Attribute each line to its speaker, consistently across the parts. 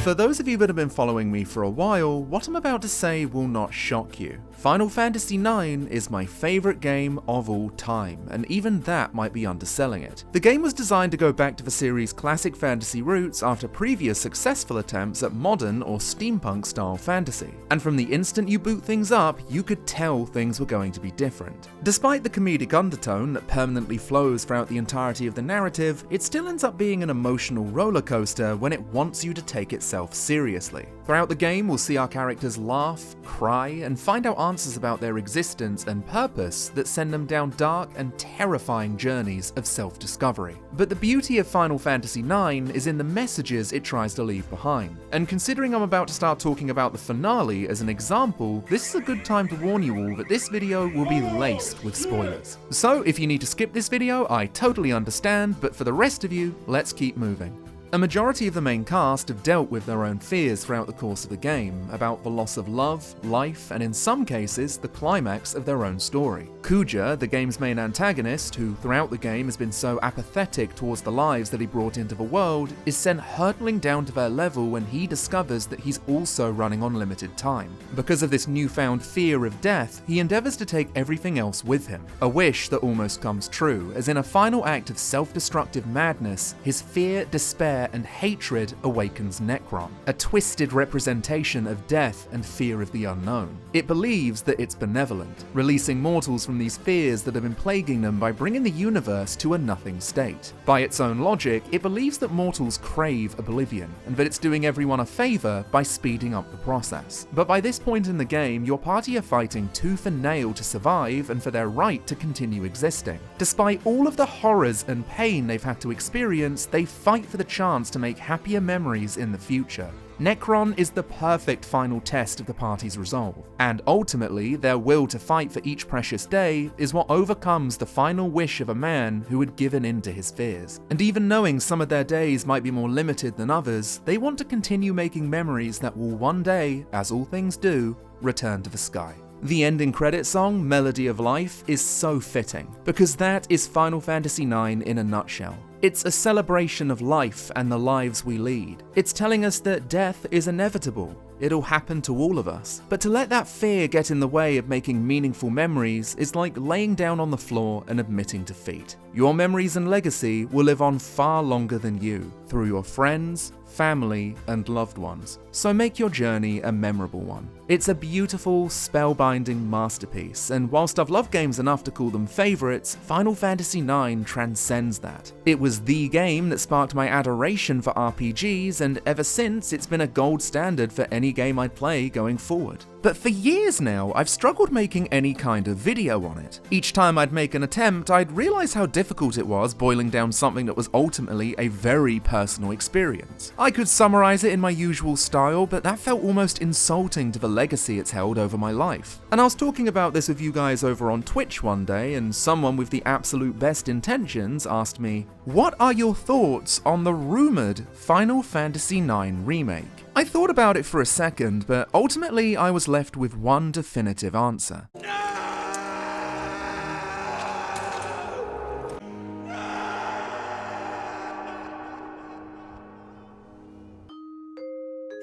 Speaker 1: For those of you that have been following me for a while, what I'm about to say will not shock you. Final Fantasy IX is my favourite game of all time, and even that might be underselling it. The game was designed to go back to the series' classic fantasy roots after previous successful attempts at modern or steampunk style fantasy, and from the instant you boot things up, you could tell things were going to be different. Despite the comedic undertone that permanently flows throughout the entirety of the narrative, it still ends up being an emotional roller coaster when it wants you to take itself seriously. Throughout the game, we'll see our characters laugh, cry, and find out answers about their existence and purpose that send them down dark and terrifying journeys of self-discovery. But the beauty of Final Fantasy IX is in the messages it tries to leave behind. And considering I'm about to start talking about the finale as an example, this is a good time to warn you all that this video will be laced with spoilers. So if you need to skip this video, I totally understand, but for the rest of you, let's keep moving. A majority of the main cast have dealt with their own fears throughout the course of the game, about the loss of love, life, and in some cases, the climax of their own story. Kuja, the game's main antagonist, who throughout the game has been so apathetic towards the lives that he brought into the world, is sent hurtling down to their level when he discovers that he's also running on limited time. Because of this newfound fear of death, he endeavours to take everything else with him, a wish that almost comes true, as in a final act of self-destructive madness, his fear, despair, and hatred awakens Necron, a twisted representation of death and fear of the unknown. It believes that it's benevolent, releasing mortals from these fears that have been plaguing them by bringing the universe to a nothing state. By its own logic, it believes that mortals crave oblivion, and that it's doing everyone a favour by speeding up the process. But by this point in the game, your party are fighting tooth and nail to survive and for their right to continue existing. Despite all of the horrors and pain they've had to experience, they fight for the chance to make happier memories in the future. Necron is the perfect final test of the party's resolve, and ultimately their will to fight for each precious day is what overcomes the final wish of a man who had given in to his fears. And even knowing some of their days might be more limited than others, they want to continue making memories that will one day, as all things do, return to the sky. The ending credit song, Melody of Life, is so fitting, because that is Final Fantasy IX in a nutshell. It's a celebration of life and the lives we lead. It's telling us that death is inevitable. It'll happen to all of us. But to let that fear get in the way of making meaningful memories is like laying down on the floor and admitting defeat. Your memories and legacy will live on far longer than you, through your friends, family, and loved ones. So make your journey a memorable one. It's a beautiful, spellbinding masterpiece, and whilst I've loved games enough to call them favourites, Final Fantasy IX transcends that. It was the game that sparked my adoration for RPGs, and ever since it's been a gold standard for any game I'd play going forward. But for years now, I've struggled making any kind of video on it. Each time I'd make an attempt, I'd realise how difficult it was boiling down something that was ultimately a very personal experience. I could summarise it in my usual style, but that felt almost insulting to the legacy it's held over my life. And I was talking about this with you guys over on Twitch one day, and someone with the absolute best intentions asked me, "What are your thoughts on the rumoured Final Fantasy IX remake?" I thought about it for a second, but ultimately I was left with one definitive answer.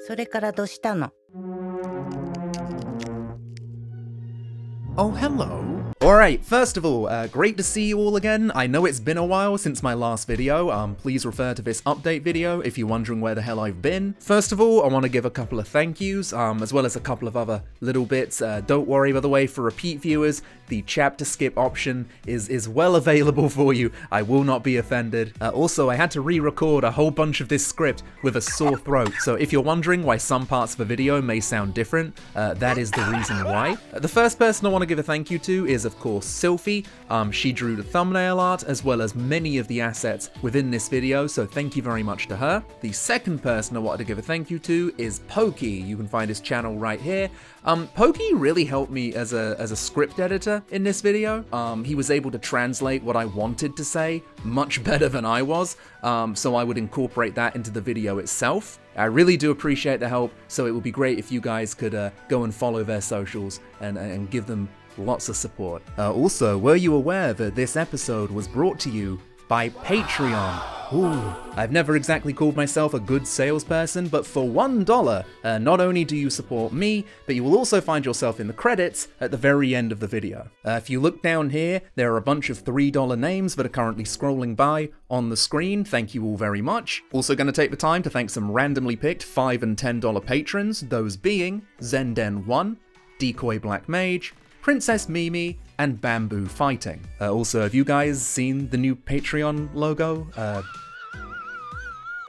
Speaker 2: それからどうしたの?
Speaker 1: Oh, hello. Alright, first of all, great to see you all again. I know it's been a while since my last video. Please refer to this update video if you're wondering where the hell I've been. First of all, I want to give a couple of thank yous, as well as a couple of other little bits. Don't worry, by the way, for repeat viewers, the chapter skip option is well available for you. I will not be offended. Also, I had to re-record a whole bunch of this script with a sore throat, so if you're wondering why some parts of the video may sound different, that is the reason why. The first person I want to give a thank you to is, of course, Sylphie. She drew the thumbnail art as well as many of the assets within this video, so thank you very much to her. The second person I wanted to give a thank you to is Pokey. You can find his channel right here. Pokey really helped me as a script editor in this video. He was able to translate what I wanted to say much better than I was, so I would incorporate that into the video itself. I really do appreciate the help, so it would be great if you guys could go and follow their socials and give them lots of support. Also, were you aware that this episode was brought to you by Patreon? Ooh, I've never exactly called myself a good salesperson, but for $1, not only do you support me, but you will also find yourself in the credits at the very end of the video. If you look down here, there are a bunch of $3 names that are currently scrolling by on the screen. Thank you all very much. Also going to take the time to thank some randomly picked $5 and $10 patrons, those being Zenden1, Decoy Black Mage, Princess Mimi, and Bamboo Fighting. Also, have you guys seen the new Patreon logo?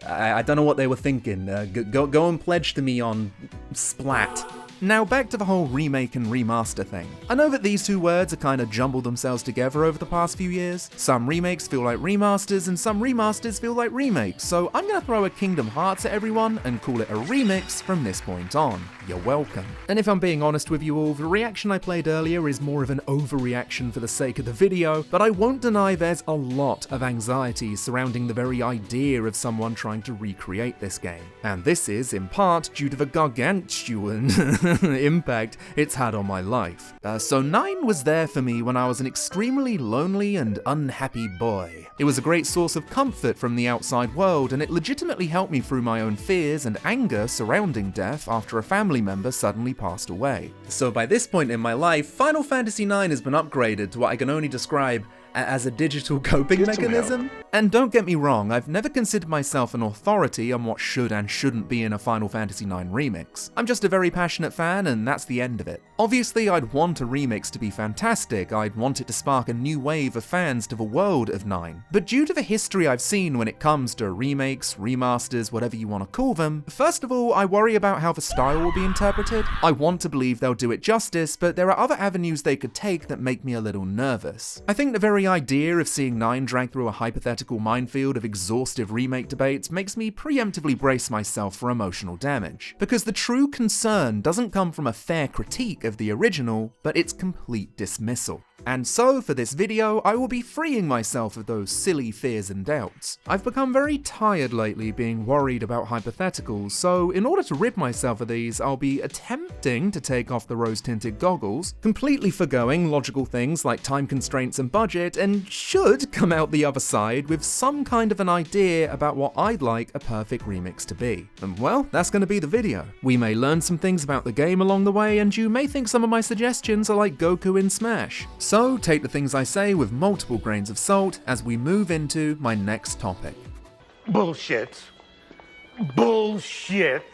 Speaker 1: I don't know what they were thinking. Go and pledge to me on Splat. Now back to the whole remake and remaster thing. I know that these two words have kind of jumbled themselves together over the past few years. Some remakes feel like remasters and some remasters feel like remakes, so I'm gonna throw a Kingdom Hearts at everyone and call it a remix from this point on. You're welcome. And if I'm being honest with you all, the reaction I played earlier is more of an overreaction for the sake of the video, but I won't deny there's a lot of anxiety surrounding the very idea of someone trying to recreate this game. And this is, in part, due to the gargantuan impact it's had on my life. So 9 was there for me when I was an extremely lonely and unhappy boy. It was a great source of comfort from the outside world, and it legitimately helped me through my own fears and anger surrounding death after a family member suddenly passed away. So by this point in my life, Final Fantasy IX has been upgraded to what I can only describe as a digital coping mechanism. And don't get me wrong, I've never considered myself an authority on what should and shouldn't be in a Final Fantasy IX remix. I'm just a very passionate fan, and that's the end of it. Obviously, I'd want a remix to be fantastic, I'd want it to spark a new wave of fans to the world of 9. But due to the history I've seen when it comes to remakes, remasters, whatever you want to call them, first of all, I worry about how the style will be interpreted. I want to believe they'll do it justice, but there are other avenues they could take that make me a little nervous. I think the very idea of seeing 9 drag through a hypothetical minefield of exhaustive remake debates makes me preemptively brace myself for emotional damage. Because the true concern doesn't come from a fair critique of the original, but its complete dismissal. And so, for this video, I will be freeing myself of those silly fears and doubts. I've become very tired lately being worried about hypotheticals, so in order to rid myself of these, I'll be attempting to take off the rose-tinted goggles, completely forgoing logical things like time constraints and budget, and should come out the other side with some kind of an idea about what I'd like a perfect remix to be. And well, that's going to be the video. We may learn some things about the game along the way, and you may think some of my suggestions are like Goku in Smash. So take the things I say with multiple grains of salt as we move into my next topic.
Speaker 3: Bullshit. Bullshit.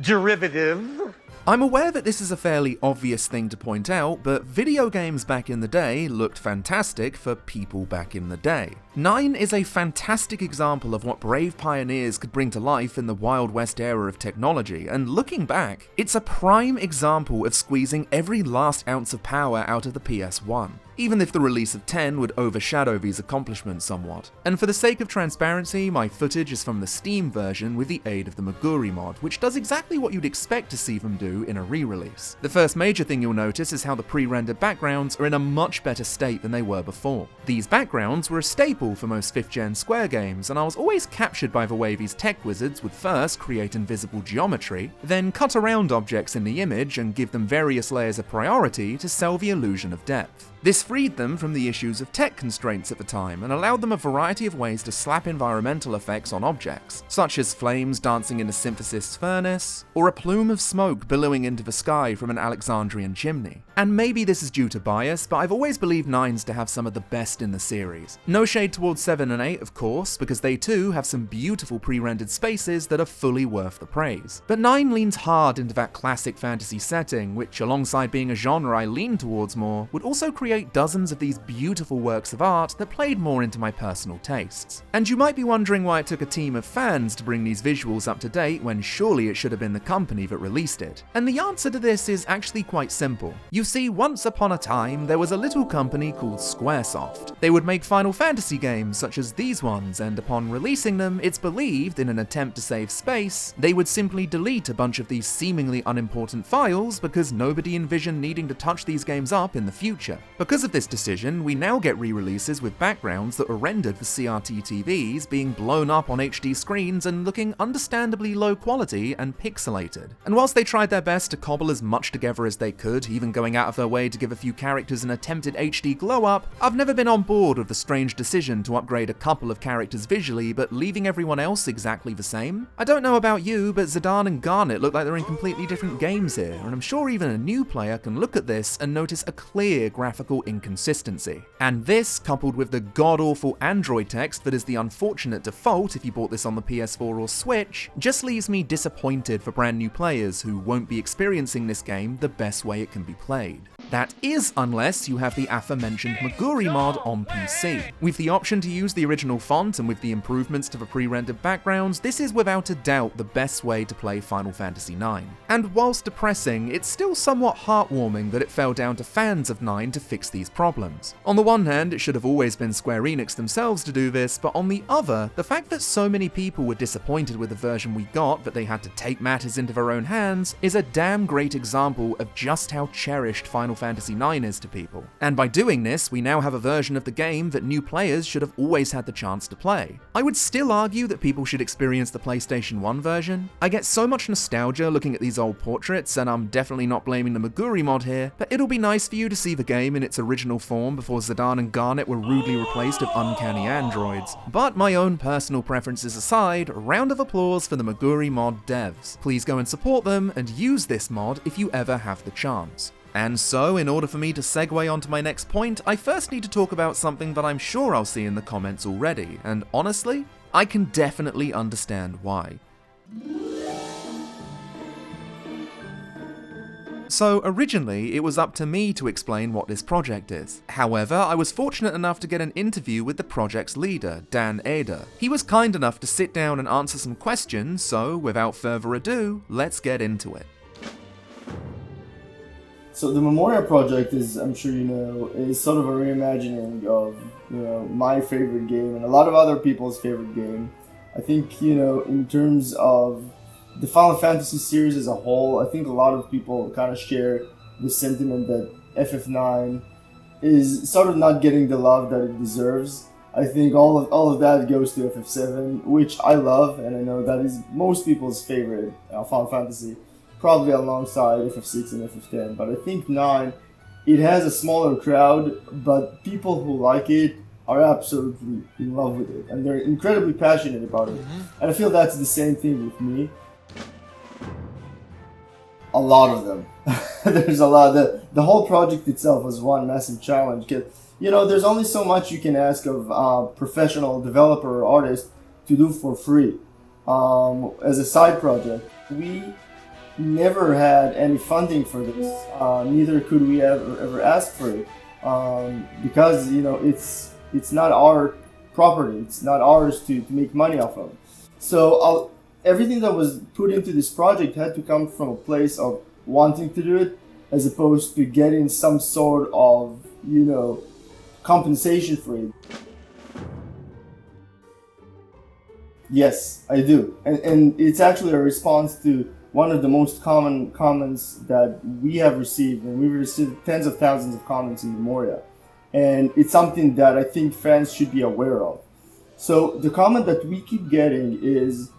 Speaker 3: Derivative.
Speaker 1: I'm aware that this is a fairly obvious thing to point out, but video games back in the day looked fantastic for people back in the day. 9 is a fantastic example of what brave pioneers could bring to life in the Wild West era of technology, and looking back, it's a prime example of squeezing every last ounce of power out of the PS1. Even if the release of 10 would overshadow these accomplishments somewhat. And for the sake of transparency, my footage is from the Steam version with the aid of the Meguri mod, which does exactly what you'd expect to see them do in a re-release. The first major thing you'll notice is how the pre-rendered backgrounds are in a much better state than they were before. These backgrounds were a staple for most 5th gen Square games, and I was always captured by the way these tech wizards would first create invisible geometry, then cut around objects in the image and give them various layers of priority to sell the illusion of depth. This freed them from the issues of tech constraints at the time and allowed them a variety of ways to slap environmental effects on objects, such as flames dancing in a synthesis furnace, or a plume of smoke billowing into the sky from an Alexandrian chimney. And maybe this is due to bias, but I've always believed 9's to have some of the best in the series. No shade towards 7 and 8, of course, because they too have some beautiful pre-rendered spaces that are fully worth the praise. But 9 leans hard into that classic fantasy setting, which alongside being a genre I lean towards more, would also create dozens of these beautiful works of art that played more into my personal tastes. And you might be wondering why it took a team of fans to bring these visuals up to date when surely it should have been the company that released it. And the answer to this is actually quite simple. You see, once upon a time, there was a little company called Squaresoft. They would make Final Fantasy games such as these ones, and upon releasing them, it's believed, in an attempt to save space, they would simply delete a bunch of these seemingly unimportant files because nobody envisioned needing to touch these games up in the future. Because Because of this decision, we now get re-releases with backgrounds that were rendered for CRT TVs being blown up on HD screens and looking understandably low quality and pixelated. And whilst they tried their best to cobble as much together as they could, even going out of their way to give a few characters an attempted HD glow-up, I've never been on board with the strange decision to upgrade a couple of characters visually but leaving everyone else exactly the same. I don't know about you, but Zidane and Garnet look like they're in completely different games here, and I'm sure even a new player can look at this and notice a clear graphical inconsistency. And this, coupled with the god-awful Android text that is the unfortunate default if you bought this on the PS4 or Switch, just leaves me disappointed for brand new players who won't be experiencing this game the best way it can be played. That is unless you have the aforementioned Meguri mod on PC. With the option to use the original font and with the improvements to the pre-rendered backgrounds, this is without a doubt the best way to play Final Fantasy IX. And whilst depressing, it's still somewhat heartwarming that it fell down to fans of 9 to fix these problems. On the one hand, it should have always been Square Enix themselves to do this, but on the other, the fact that so many people were disappointed with the version we got that they had to take matters into their own hands is a damn great example of just how cherished Final Fantasy IX is to people. And by doing this, we now have a version of the game that new players should have always had the chance to play. I would still argue that people should experience the PlayStation 1 version. I get so much nostalgia looking at these old portraits, and I'm definitely not blaming the Meguri mod here, but it'll be nice for you to see the game in its original form before Zidane and Garnet were rudely replaced with uncanny androids. But my own personal preferences aside, a round of applause for the Meguri mod devs. Please go and support them and use this mod if you ever have the chance. And so, in order for me to segue onto my next point, I first need to talk about something that I'm sure I'll see in the comments already, and honestly, I can definitely understand why. So originally, it was up to me to explain what this project is. However, I was fortunate enough to get an interview with the project's leader, Dan Eder. He was kind enough to sit down and answer some questions, so without further ado, let's get into it.
Speaker 4: So the Memoria project is, I'm sure you know, is sort of a reimagining of, my favorite game and a lot of other people's favorite game. I think, in terms of the Final Fantasy series as a whole, I think a lot of people kind of share the sentiment that FF9 is sort of not getting the love that it deserves. I think all of that goes to FF7, which I love, and I know that is most people's favorite Final Fantasy, probably alongside FF6 and FF10. But I think 9, it has a smaller crowd, but people who like it are absolutely in love with it, and they're incredibly passionate about it. And I feel that's the same thing with me. A lot of them. There's a lot. The whole project itself was one massive challenge. There's only so much you can ask of a professional developer or artist to do for free as a side project. We never had any funding for this. Neither could we ever ask for it because it's not our property. It's not ours to make money off of. So everything that was put into this project had to come from a place of wanting to do it, as opposed to getting some sort of compensation for it. Yes, I do, and it's actually a response to one of the most common comments that we have received, and we've received tens of thousands of comments in Memoria, and it's something that I think fans should be aware of. So the comment that we keep getting is,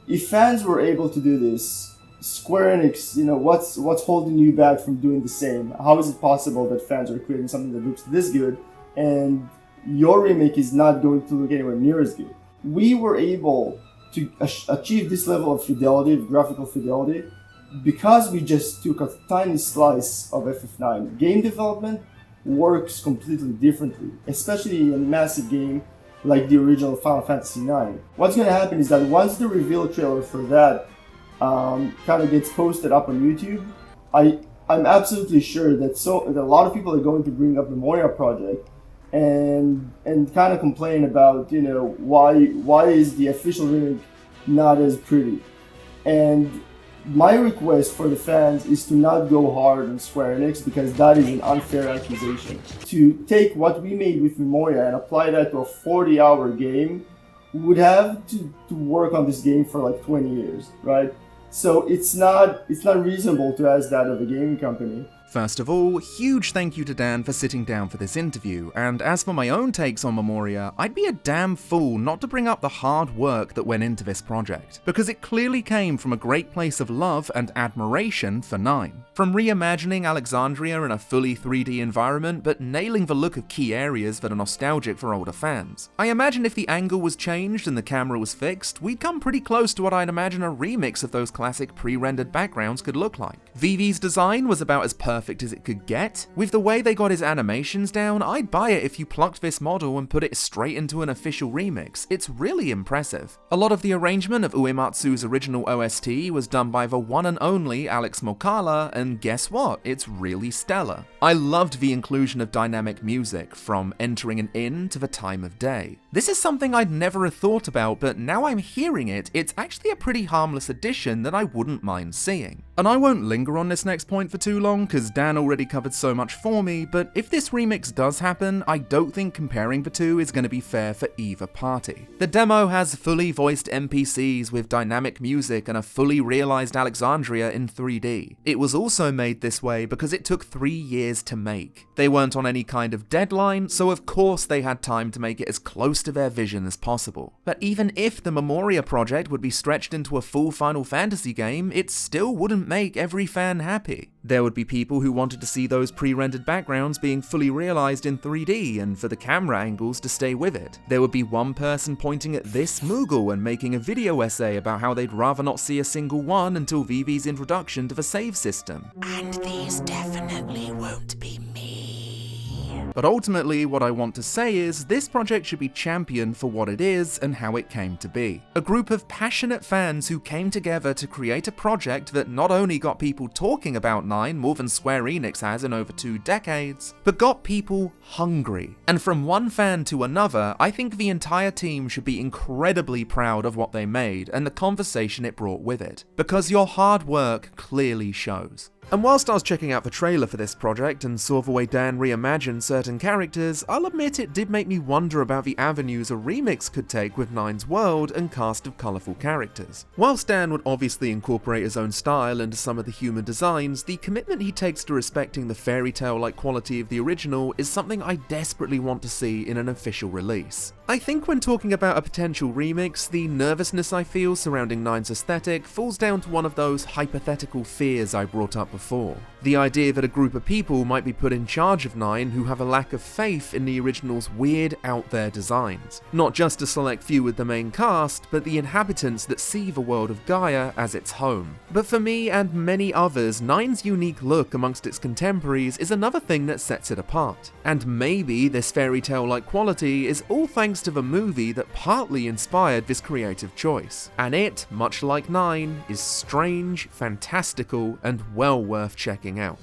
Speaker 4: if fans were able to do this, Square Enix, what's holding you back from doing the same? How is it possible that fans are creating something that looks this good, and your remake is not going to look anywhere near as good? We were able to achieve this level of fidelity, of graphical fidelity, because we just took a tiny slice of FF9. Game development works completely differently, especially in a massive game like the original Final Fantasy IX. What's going to happen is that once the reveal trailer for that kind of gets posted up on YouTube, I'm absolutely sure that a lot of people are going to bring up the Memoria project and kind of complain about why is the official remake not as pretty. And my request for the fans is to not go hard on Square Enix, because that is an unfair accusation. To take what we made with Memoria and apply that to a 40-hour game, we would have to work on this game for like 20 years, right? So it's not reasonable to ask that of a gaming company.
Speaker 1: First of all, huge thank you to Dan for sitting down for this interview, and as for my own takes on Memoria, I'd be a damn fool not to bring up the hard work that went into this project, because it clearly came from a great place of love and admiration for 9. From reimagining Alexandria in a fully 3D environment, but nailing the look of key areas that are nostalgic for older fans. I imagine if the angle was changed and the camera was fixed, we'd come pretty close to what I'd imagine a remix of those classic pre-rendered backgrounds could look like. Vivi's design was about as perfect as it could get. With the way they got his animations down, I'd buy it if you plucked this model and put it straight into an official remix. It's really impressive. A lot of the arrangement of Uematsu's original OST was done by the one and only Alex Moukala, and guess what? It's really stellar. I loved the inclusion of dynamic music, from entering an inn to the time of day. This is something I'd never have thought about, but now I'm hearing it, it's actually a pretty harmless addition that I wouldn't mind seeing. And I won't linger on this next point for too long, because Dan already covered so much for me, but if this remix does happen, I don't think comparing the two is going to be fair for either party. The demo has fully voiced NPCs with dynamic music and a fully realized Alexandria in 3D. It was also made this way because it took 3 years to make. They weren't on any kind of deadline, so of course they had time to make it as close to their vision as possible. But even if the Memoria project would be stretched into a full Final Fantasy game, it still wouldn't make every fan happy. There would be people who wanted to see those pre-rendered backgrounds being fully realized in 3D and for the camera angles to stay with it. There would be one person pointing at this Moogle and making a video essay about how they'd rather not see a single one until Vivi's introduction to the save system.
Speaker 2: And these definitely won't be me.
Speaker 1: But ultimately, what I want to say is, this project should be championed for what it is and how it came to be. A group of passionate fans who came together to create a project that not only got people talking about 9 more than Square Enix has in over 2 decades, but got people hungry. And from one fan to another, I think the entire team should be incredibly proud of what they made and the conversation it brought with it, because your hard work clearly shows. And whilst I was checking out the trailer for this project and saw the way Dan reimagined certain characters, I'll admit it did make me wonder about the avenues a remix could take with 9's world and cast of colourful characters. Whilst Dan would obviously incorporate his own style into some of the human designs, the commitment he takes to respecting the fairy tale-like quality of the original is something I desperately want to see in an official release. I think when talking about a potential remix, the nervousness I feel surrounding 9's aesthetic falls down to one of those hypothetical fears I brought up before. The idea that a group of people might be put in charge of 9 who have a lack of faith in the original's weird, out-there designs. Not just a select few with the main cast, but the inhabitants that see the world of Gaia as its home. But for me and many others, 9's unique look amongst its contemporaries is another thing that sets it apart. And maybe this fairy tale-like quality is all thanks to the movie that partly inspired this creative choice. And it, much like 9, is strange, fantastical, and well worth checking out.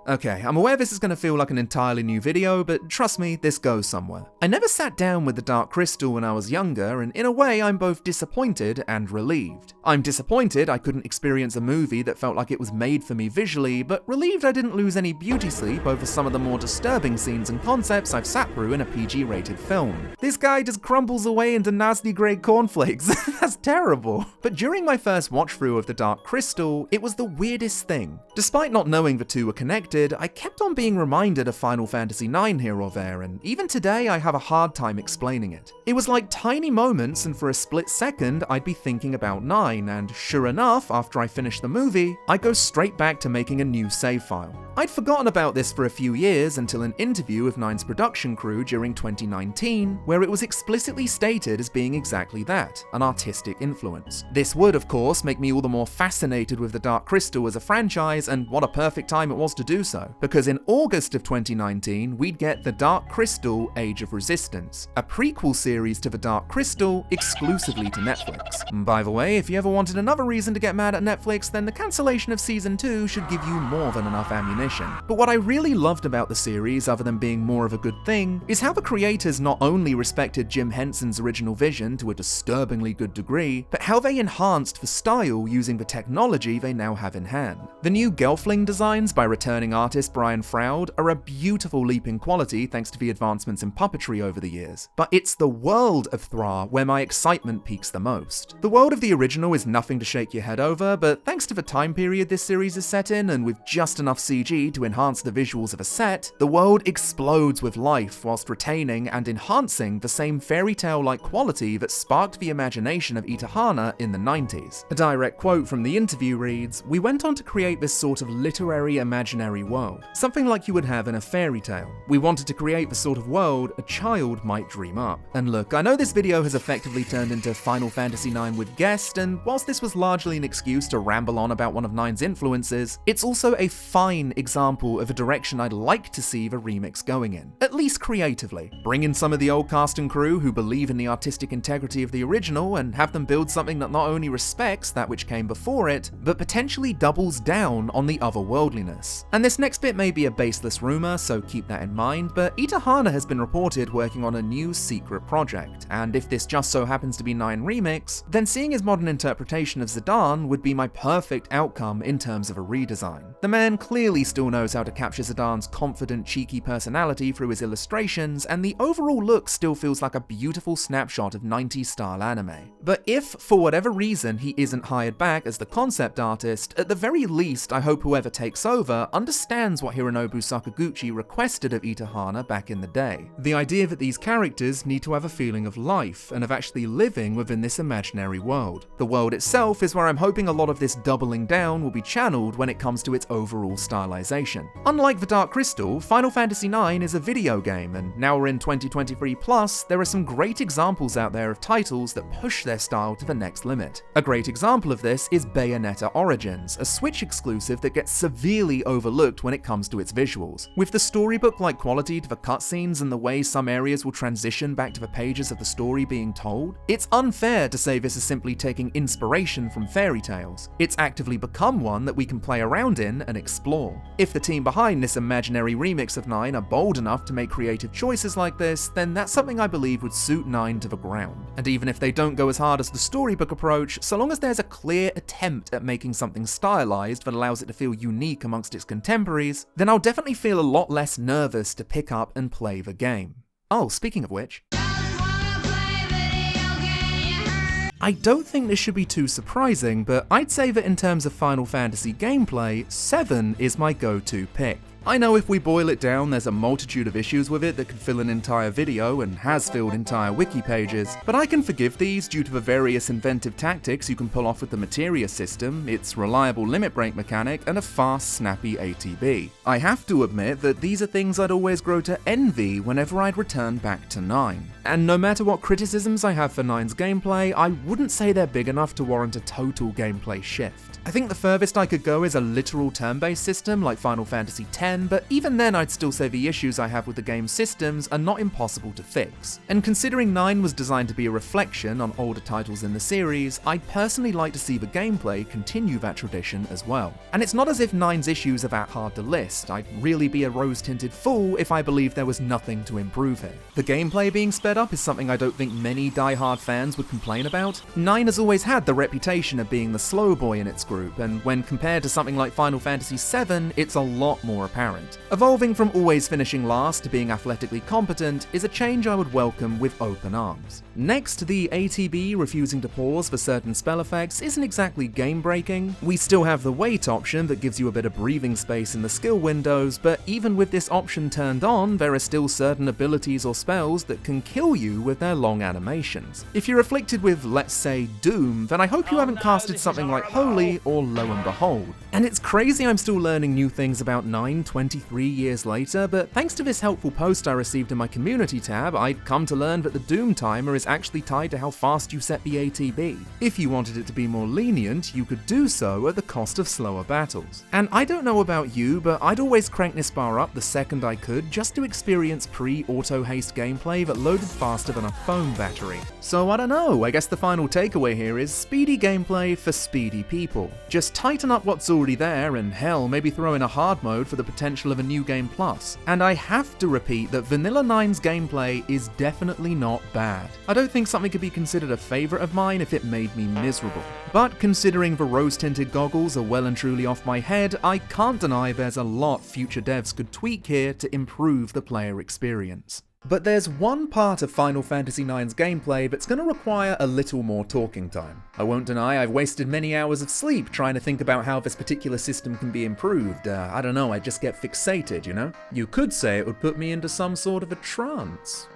Speaker 1: Okay, I'm aware this is going to feel like an entirely new video, but trust me, this goes somewhere. I never sat down with the Dark Crystal when I was younger, and in a way I'm both disappointed and relieved. I'm disappointed I couldn't experience a movie that felt like it was made for me visually, but relieved I didn't lose any beauty sleep over some of the more disturbing scenes and concepts I've sat through in a PG-rated film. This guy just crumbles away into nasty grey cornflakes. That's terrible. But during my first watch through of the Dark Crystal, it was the weirdest thing. Despite not knowing the two were connected, I kept on being reminded of Final Fantasy IX here or there, and even today I have a hard time explaining it. It was like tiny moments, and for a split second I'd be thinking about 9, and sure enough, after I finished the movie, I go straight back to making a new save file. I'd forgotten about this for a few years until an interview with 9's production crew during 2019, where it was explicitly stated as being exactly that, an artistic influence. This would, of course, make me all the more fascinated with the Dark Crystal as a franchise, and what a perfect time it was to do so, because in August of 2019, we'd get The Dark Crystal: Age of Resistance, a prequel series to The Dark Crystal exclusively to Netflix. And by the way, if you ever wanted another reason to get mad at Netflix, then the cancellation of Season 2 should give you more than enough ammunition. definition. But what I really loved about the series, other than being more of a good thing, is how the creators not only respected Jim Henson's original vision to a disturbingly good degree, but how they enhanced the style using the technology they now have in hand. The new Gelfling designs by returning artist Brian Froud are a beautiful leap in quality thanks to the advancements in puppetry over the years. But it's the world of Thra where my excitement peaks the most. The world of the original is nothing to shake your head over, but thanks to the time period this series is set in, and with just enough CG to enhance the visuals of a set, the world explodes with life whilst retaining and enhancing the same fairy tale-like quality that sparked the imagination of Itahana in the 90s. A direct quote from the interview reads, "We went on to create this sort of literary imaginary world, something like you would have in a fairy tale. We wanted to create the sort of world a child might dream up." And look, I know this video has effectively turned into Final Fantasy IX with guest, and whilst this was largely an excuse to ramble on about one of Nine's influences, it's also a fine example of a direction I'd like to see the remakes going in, at least creatively. Bring in some of the old cast and crew who believe in the artistic integrity of the original and have them build something that not only respects that which came before it, but potentially doubles down on the otherworldliness. And this next bit may be a baseless rumor, so keep that in mind, but Itahana has been reported working on a new secret project, and if this just so happens to be Nine Remix, then seeing his modern interpretation of Zidane would be my perfect outcome in terms of a redesign. The man clearly still knows how to capture Zidane's confident, cheeky personality through his illustrations, and the overall look still feels like a beautiful snapshot of 90s style anime. But if, for whatever reason, he isn't hired back as the concept artist, at the very least I hope whoever takes over understands what Hironobu Sakaguchi requested of Itahana back in the day. The idea that these characters need to have a feeling of life, and of actually living within this imaginary world. The world itself is where I'm hoping a lot of this doubling down will be channeled when it comes to its overall stylization. Unlike the Dark Crystal, Final Fantasy IX is a video game, and now we're in 2023+, there are some great examples out there of titles that push their style to the next limit. A great example of this is Bayonetta Origins, a Switch exclusive that gets severely overlooked when it comes to its visuals. With the storybook-like quality to the cutscenes and the way some areas will transition back to the pages of the story being told, it's unfair to say this is simply taking inspiration from fairy tales. It's actively become one that we can play around in and explore. If the team behind this imaginary remix of 9 are bold enough to make creative choices like this, then that's something I believe would suit 9 to the ground. And even if they don't go as hard as the storybook approach, so long as there's a clear attempt at making something stylized that allows it to feel unique amongst its contemporaries, then I'll definitely feel a lot less nervous to pick up and play the game. Oh, speaking of which, I don't think this should be too surprising, but I'd say that in terms of Final Fantasy gameplay, 7 is my go-to pick. I know if we boil it down, there's a multitude of issues with it that could fill an entire video and has filled entire wiki pages, but I can forgive these due to the various inventive tactics you can pull off with the Materia system, its reliable limit break mechanic, and a fast, snappy ATB. I have to admit that these are things I'd always grow to envy whenever I'd return back to 9. And no matter what criticisms I have for 9's gameplay, I wouldn't say they're big enough to warrant a total gameplay shift. I think the furthest I could go is a literal turn-based system like Final Fantasy X, but even then I'd still say the issues I have with the game's systems are not impossible to fix. And considering 9 was designed to be a reflection on older titles in the series, I'd personally like to see the gameplay continue that tradition as well. And it's not as if 9's issues are that hard to list. I'd really be a rose-tinted fool if I believed there was nothing to improve here. The gameplay being sped up is something I don't think many die-hard fans would complain about. 9 has always had the reputation of being the slow boy in its group, and when compared to something like Final Fantasy VII, it's a lot more apparent. Evolving from always finishing last to being athletically competent is a change I would welcome with open arms. Next, the ATB refusing to pause for certain spell effects isn't exactly game-breaking. We still have the wait option that gives you a bit of breathing space in the skill windows, but even with this option turned on, there are still certain abilities or spells that can kill you with their long animations. If you're afflicted with, let's say, Doom, then I hope you haven't casted something like Holy or Lo and Behold. And it's crazy I'm still learning new things about 9 23 years later, but thanks to this helpful post I received in my community tab, I'd come to learn that the Doom timer is actually tied to how fast you set the ATB. If you wanted it to be more lenient, you could do so at the cost of slower battles. And I don't know about you, but I'd always crank this bar up the second I could just to experience pre-auto haste gameplay that loaded faster than a phone battery. So I don't know, I guess the final takeaway here is speedy gameplay for speedy people. Just tighten up what's already there, and hell, maybe throw in a hard mode for the potential of a new game plus. And I have to repeat that Vanilla 9's gameplay is definitely not bad. I don't think something could be considered a favourite of mine if it made me miserable. But considering the rose-tinted goggles are well and truly off my head, I can't deny there's a lot future devs could tweak here to improve the player experience. But there's one part of Final Fantasy IX's gameplay that's going to require a little more talking time. I won't deny I've wasted many hours of sleep trying to think about how this particular system can be improved. I don't know, I just get fixated, you know? You could say it would put me into some sort of a trance.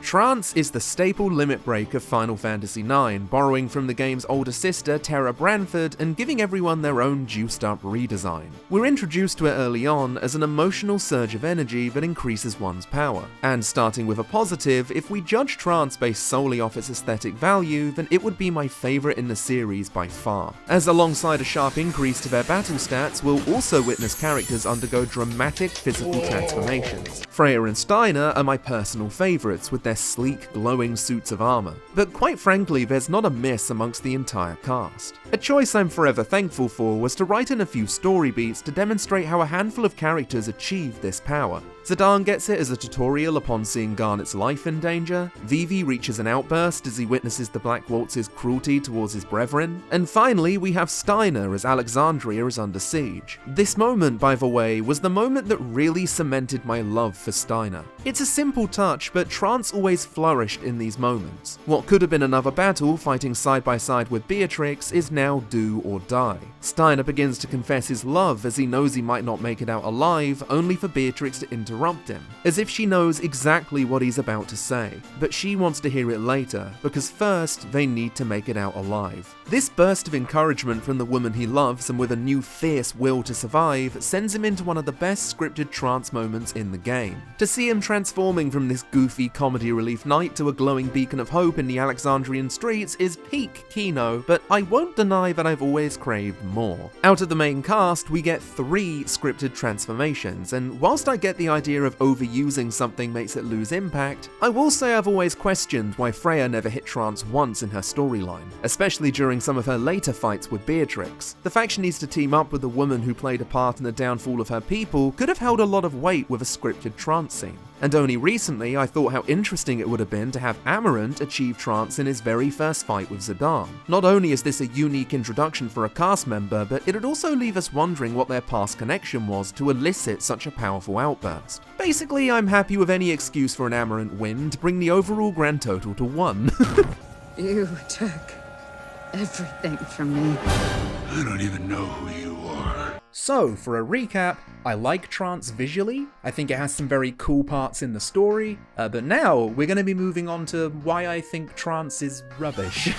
Speaker 1: Trance is the staple limit break of Final Fantasy IX, borrowing from the game's older sister, Terra Branford, and giving everyone their own juiced-up redesign. We're introduced to it early on as an emotional surge of energy that increases one's power. And starting with a positive, if we judge Trance based solely off its aesthetic value, then it would be my favourite in the series by far, as alongside a sharp increase to their battle stats, we'll also witness characters undergo dramatic physical transformations. Freya and Steiner are my personal favourites, with their sleek, glowing suits of armour, but quite frankly there's not a miss amongst the entire cast. A choice I'm forever thankful for was to write in a few story beats to demonstrate how a handful of characters achieve this power. Zidane gets it as a tutorial upon seeing Garnet's life in danger, Vivi reaches an outburst as he witnesses the Black Waltz's cruelty towards his brethren, and finally we have Steiner as Alexandria is under siege. This moment, by the way, was the moment that really cemented my love for Steiner. It's a simple touch, but Trance always flourished in these moments. What could have been another battle fighting side by side with Beatrix is now do or die. Steiner begins to confess his love as he knows he might not make it out alive, only for Beatrix to interrupt him, as if she knows exactly what he's about to say, but she wants to hear it later, because first they need to make it out alive. This burst of encouragement from the woman he loves and with a new fierce will to survive sends him into one of the best scripted Trance moments in the game. To see him transforming from this goofy comedy relief knight to a glowing beacon of hope in the Alexandrian streets is peak Kino, but I won't deny that I've always craved more. Out of the main cast, we get 3 scripted transformations, and whilst I get the idea of overusing something makes it lose impact, I will say I've always questioned why Freya never hit Trance once in her storyline, especially during some of her later fights with Beatrix. The fact she needs to team up with a woman who played a part in the downfall of her people could have held a lot of weight with a scripted Trance scene. And only recently I thought how interesting it would have been to have Amarant achieve Trance in his very first fight with Zidane. Not only is this a unique introduction for a cast member, but it'd also leave us wondering what their past connection was to elicit such a powerful outburst. Basically, I'm happy with any excuse for an Amarant win to bring the overall grand total to 1.
Speaker 5: You took everything from me.
Speaker 3: I don't even know who you are.
Speaker 1: So, for a recap, I like Trance visually, I think it has some very cool parts in the story, but now we're going to be moving on to why I think Trance is rubbish.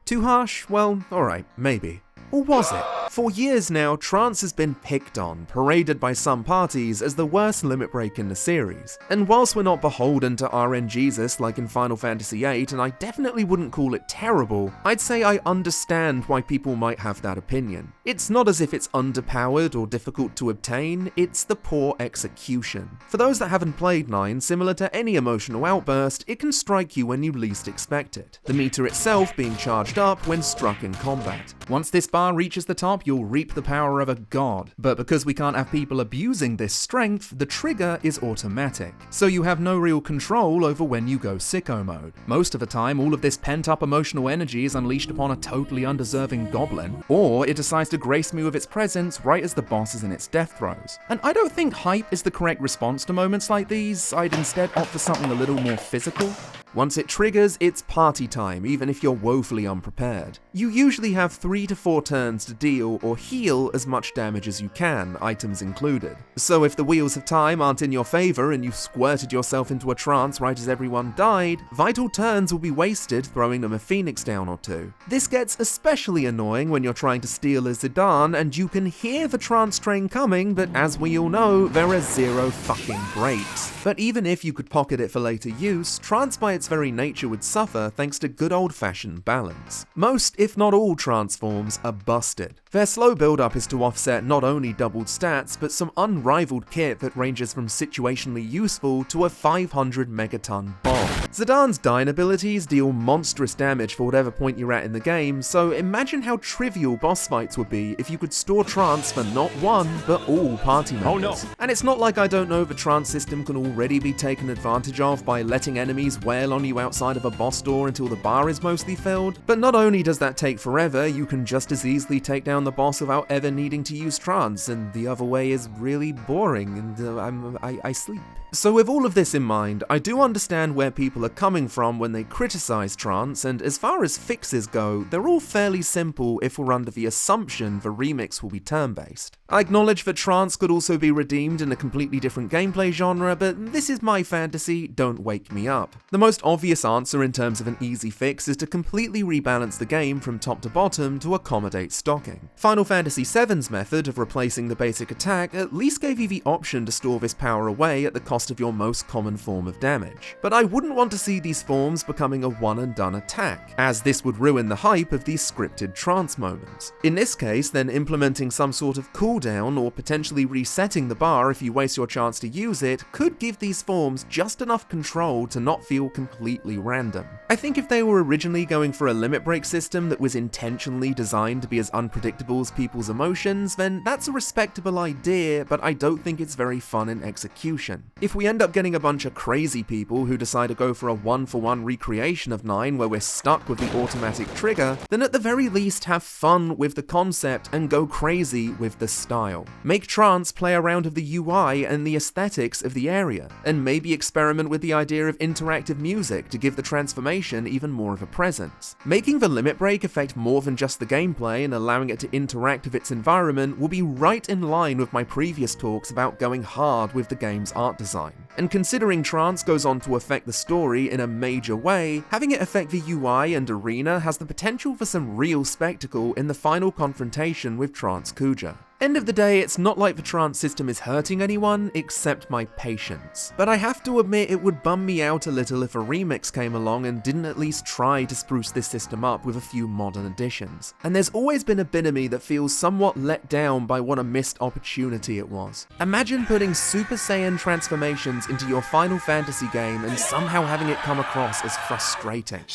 Speaker 1: Too harsh? Well, alright, maybe. Or was it? For years now, Trance has been picked on, paraded by some parties as the worst limit break in the series. And whilst we're not beholden to RNGesus like in Final Fantasy VIII, and I definitely wouldn't call it terrible, I'd say I understand why people might have that opinion. It's not as if it's underpowered or difficult to obtain, it's the poor execution. For those that haven't played 9, similar to any emotional outburst, it can strike you when you least expect it, the meter itself being charged up when struck in combat. Once this bar reaches the top, you'll reap the power of a god, but because we can't have people abusing this strength, the trigger is automatic, so you have no real control over when you go sicko mode. Most of the time, all of this pent-up emotional energy is unleashed upon a totally undeserving goblin, or it decides to grace me with its presence right as the boss is in its death throes. And I don't think hype is the correct response to moments like these, I'd instead opt for something a little more physical. Once it triggers, it's party time, even if you're woefully unprepared. You usually have 3 to 4 turns to deal or heal as much damage as you can, items included. So if the wheels of time aren't in your favor and you squirted yourself into a trance right as everyone died, vital turns will be wasted throwing them a phoenix down or two. This gets especially annoying when you're trying to steal a Zidane and you can hear the trance train coming, but as we all know, there are zero fucking brakes. But even if you could pocket it for later use, trance by its very nature would suffer thanks to good old-fashioned balance. Most, if not all, trance forms are busted. Their slow build-up is to offset not only doubled stats, but some unrivaled kit that ranges from situationally useful to a 500 megaton bomb. Zidane's dying abilities deal monstrous damage for whatever point you're at in the game, so imagine how trivial boss fights would be if you could store trance for not one, but all party members. Oh no. And it's not like I don't know the trance system can already be taken advantage of by letting enemies wail on you outside of a boss door until the bar is mostly filled, but not only does that take forever, you can just as easily take down the boss without ever needing to use trance, and the other way is really boring, and I sleep. So with all of this in mind, I do understand where people are coming from when they criticize trance, and as far as fixes go, they're all fairly simple if we're under the assumption the remix will be turn-based. I acknowledge that trance could also be redeemed in a completely different gameplay genre, but this is my fantasy, don't wake me up. The most obvious answer in terms of an easy fix is to completely rebalance the game from top to bottom to accommodate stocking. Final Fantasy VII's method of replacing the basic attack at least gave you the option to store this power away at the cost of your most common form of damage. But I wouldn't want to see these forms becoming a one and done attack, as this would ruin the hype of these scripted trance moments. In this case, then implementing some sort of cooldown or potentially resetting the bar if you waste your chance to use it could give these forms just enough control to not feel completely random. I think if they were originally going for a limit break system that was intentionally designed to be as unpredictable as people's emotions, then that's a respectable idea, but I don't think it's very fun in execution. If we end up getting a bunch of crazy people who decide to go for a one-for-one recreation of 9 where we're stuck with the automatic trigger, then at the very least have fun with the concept and go crazy with the style. Make Trance play around with the UI and the aesthetics of the area, and maybe experiment with the idea of interactive music to give the transformation even more of a presence. Making the limit break affect more than just the gameplay and allowing it to interact with its environment will be right in line with my previous talks about going hard with the game's art design. And considering Trance goes on to affect the story in a major way, having it affect the UI and arena has the potential for some real spectacle in the final confrontation with Trance Kuja. End of the day, it's not like the trance system is hurting anyone, except my patience. But I have to admit it would bum me out a little if a remix came along and didn't at least try to spruce this system up with a few modern additions. And there's always been a bit of me that feels somewhat let down by what a missed opportunity it was. Imagine putting Super Saiyan transformations into your Final Fantasy game and somehow having it come across as frustrating.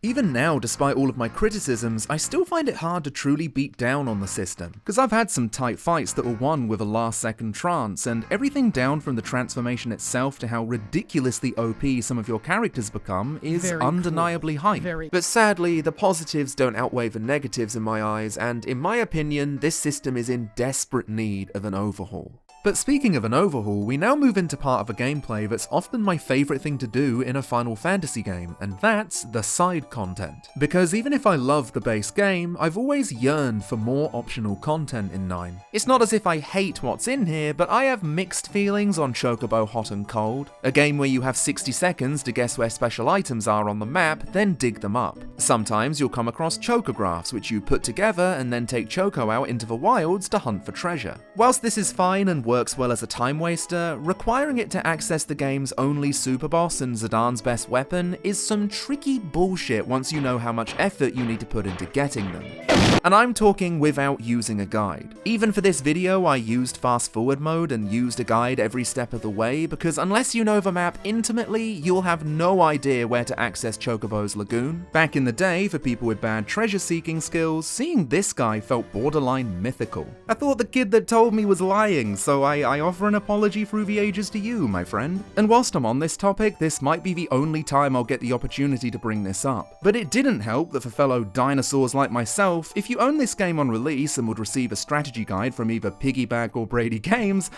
Speaker 1: Even now, despite all of my criticisms, I still find it hard to truly beat down on the system, because I've had some tight fights that were won with a last-second trance, and everything down from the transformation itself to how ridiculously OP some of your characters become is undeniably hype. But sadly, the positives don't outweigh the negatives in my eyes, and in my opinion, this system is in desperate need of an overhaul. But speaking of an overhaul, we now move into part of a gameplay that's often my favourite thing to do in a Final Fantasy game, and that's the side content. Because even if I love the base game, I've always yearned for more optional content in 9. It's not as if I hate what's in here, but I have mixed feelings on Chocobo Hot and Cold, a game where you have 60 seconds to guess where special items are on the map, then dig them up. Sometimes you'll come across chocographs, which you put together and then take Choco out into the wilds to hunt for treasure. Whilst this is fine and works well as a time waster, requiring it to access the game's only super boss and Zidane's best weapon is some tricky bullshit once you know how much effort you need to put into getting them. And I'm talking without using a guide. Even for this video, I used fast forward mode and used a guide every step of the way, because unless you know the map intimately, you'll have no idea where to access Chocobo's Lagoon. Back in the day, for people with bad treasure seeking skills, seeing this guy felt borderline mythical. I thought the kid that told me was lying, so I offer an apology through the ages to you, my friend. And whilst I'm on this topic, this might be the only time I'll get the opportunity to bring this up. But it didn't help that for fellow dinosaurs like myself, if you own this game on release and would receive a strategy guide from either Piggyback or Brady Games,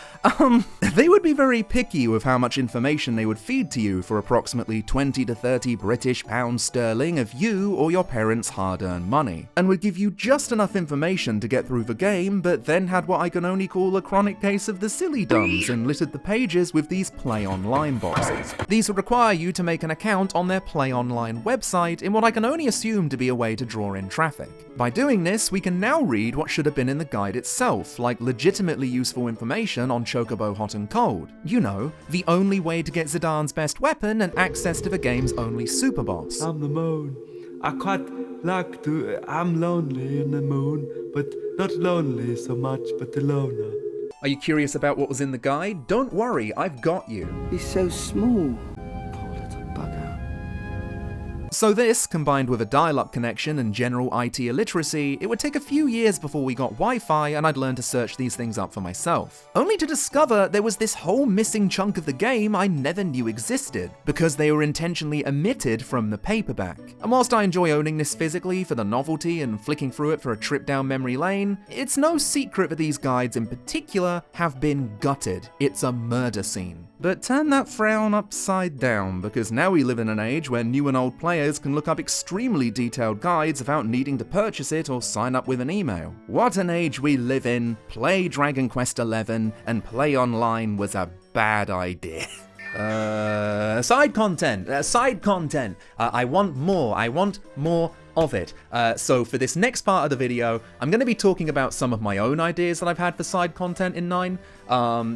Speaker 1: they would be very picky with how much information they would feed to you for approximately 20 to 30 British pounds sterling of you or your parents' hard-earned money, and would give you just enough information to get through the game, but then had what I can only call a chronic case of the silly dumbs and littered the pages with these Play Online boxes. These would require you to make an account on their Play Online website in what I can only assume to be a way to draw in traffic. By doing this, we can now read what should have been in the guide itself, like legitimately useful information on Chocobo Hot and Cold. You know, the only way to get Zidane's best weapon and access to the game's only super boss.
Speaker 6: I'm the moon. I quite like to. I'm lonely in the moon, but not lonely so much, but the loner.
Speaker 1: Are you curious about what was in the guide? Don't worry, I've got you.
Speaker 7: He's so small. Poor little bugger.
Speaker 1: So this, combined with a dial-up connection and general IT illiteracy, it would take a few years before we got Wi-Fi and I'd learn to search these things up for myself. Only to discover there was this whole missing chunk of the game I never knew existed, because they were intentionally omitted from the paperback. And whilst I enjoy owning this physically for the novelty and flicking through it for a trip down memory lane, it's no secret that these guides in particular have been gutted. It's a murder scene. But turn that frown upside down, because now we live in an age where new and old players can look up extremely detailed guides without needing to purchase it or sign up with an email. What an age we live in. Play Dragon Quest XI and Play Online was a bad idea. Side content. I want more of it. So for this next part of the video, I'm going to be talking about some of my own ideas that I've had for side content in 9.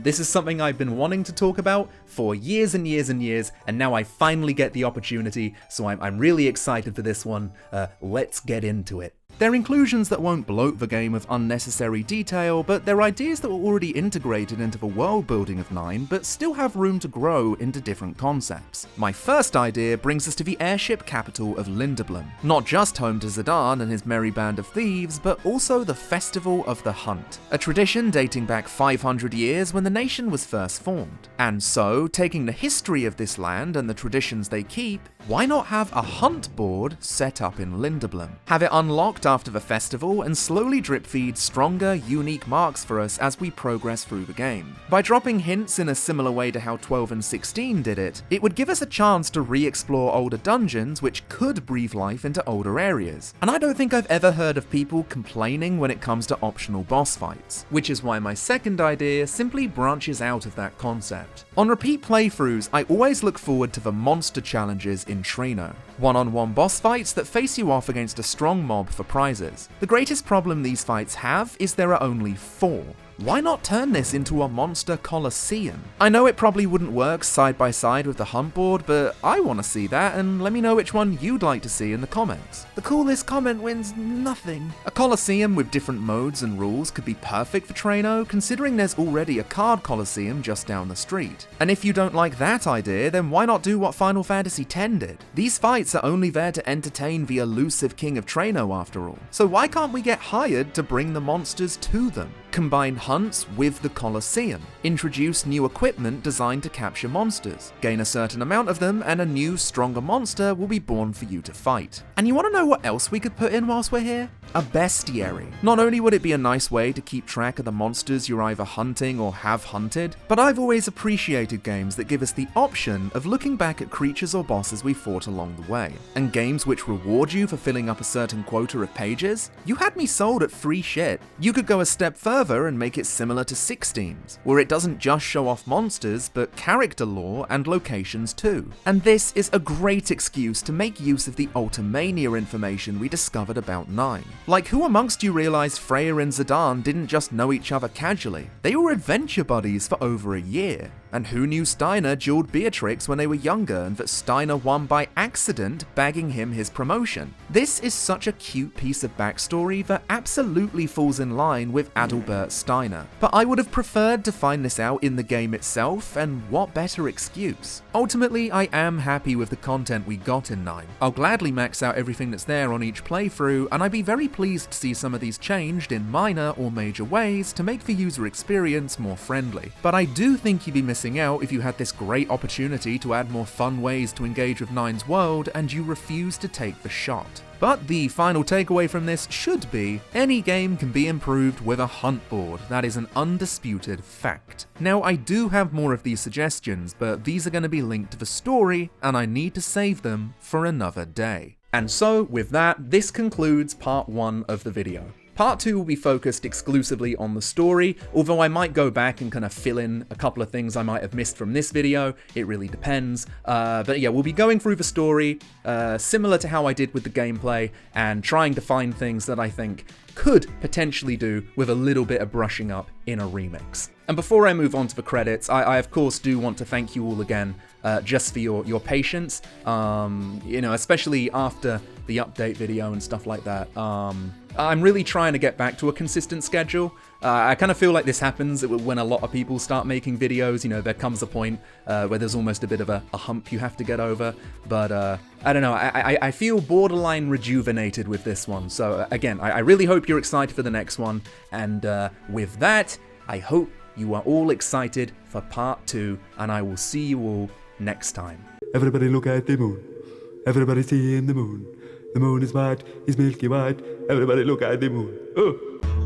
Speaker 1: This is something I've been wanting to talk about for years and years and years, and now I finally get the opportunity, so I'm really excited for this one. Let's get into it. They're inclusions that won't bloat the game with unnecessary detail, but they're ideas that were already integrated into the world building of 9, but still have room to grow into different concepts. My first idea brings us to the airship capital of Lindeblum, not just home to Zidane and his merry band of thieves, but also the Festival of the Hunt, a tradition dating back 500 years when the nation was first formed. And so, taking the history of this land and the traditions they keep, why not have a hunt board set up in Lindeblum? Have it unlocked after the festival and slowly drip feed stronger, unique marks for us as we progress through the game. By dropping hints in a similar way to how 12 and 16 did it, it would give us a chance to re-explore older dungeons which could breathe life into older areas. And I don't think I've ever heard of people complaining when it comes to optional boss fights, which is why my second idea simply branches out of that concept. On repeat playthroughs, I always look forward to the monster challenges in Trino, one-on-one boss fights that face you off against a strong mob for prizes. The greatest problem these fights have is there are only 4. Why not turn this into a monster coliseum? I know it probably wouldn't work side by side with the hunt board, but I want to see that, and let me know which one you'd like to see in the comments. The coolest comment wins nothing. A coliseum with different modes and rules could be perfect for Trino, considering there's already a card coliseum just down the street. And if you don't like that idea, then why not do what Final Fantasy X did? These fights are only there to entertain the elusive King of Trino after all, so why can't we get hired to bring the monsters to them? Combine hunts with the Colosseum, introduce new equipment designed to capture monsters, gain a certain amount of them, and a new, stronger monster will be born for you to fight. And you want to know what else we could put in whilst we're here? A bestiary. Not only would it be a nice way to keep track of the monsters you're either hunting or have hunted, but I've always appreciated games that give us the option of looking back at creatures or bosses we fought along the way. And games which reward you for filling up a certain quota of pages? You had me sold at free shit. You could go a step further and make it similar to 16's, where it doesn't just show off monsters, but character lore and locations too. And this is a great excuse to make use of the Ultimania information we discovered about 9. Like, who amongst you realised Freya and Zidane didn't just know each other casually? They were adventure buddies for over a year. And who knew Steiner dueled Beatrix when they were younger and that Steiner won by accident, bagging him his promotion? This is such a cute piece of backstory that absolutely falls in line with Adalbert Steiner. But I would have preferred to find this out in the game itself, and what better excuse? Ultimately, I am happy with the content we got in 9. I'll gladly max out everything that's there on each playthrough, and I'd be very pleased to see some of these changed in minor or major ways to make the user experience more friendly. But I do think you'd be missing out if you had this great opportunity to add more fun ways to engage with 9's world and you refuse to take the shot. But the final takeaway from this should be, any game can be improved with a hunt board. That is an undisputed fact. Now, I do have more of these suggestions, but these are going to be linked to the story, and I need to save them for another day. And so, with that, this concludes part 1 of the video. Part 2 will be focused exclusively on the story, although I might go back and kind of fill in a couple of things I might have missed from this video. It really depends. But yeah, we'll be going through the story, similar to how I did with the gameplay, and trying to find things that I think could potentially do with a little bit of brushing up in a remix. And before I move on to the credits, I of course do want to thank you all again just for your patience, you know, especially after the update video and stuff like that. I'm really trying to get back to a consistent schedule. I kind of feel like this happens when a lot of people start making videos. You know, there comes a point where there's almost a bit of a hump you have to get over. But I don't know, I feel borderline rejuvenated with this one. So again, I really hope you're excited for the next one. And with that, I hope you are all excited for part 2, and I will see you all next time.
Speaker 6: Everybody look at the moon. Everybody seeing the moon. The moon is white, is milky white. Everybody look at the moon. Oh.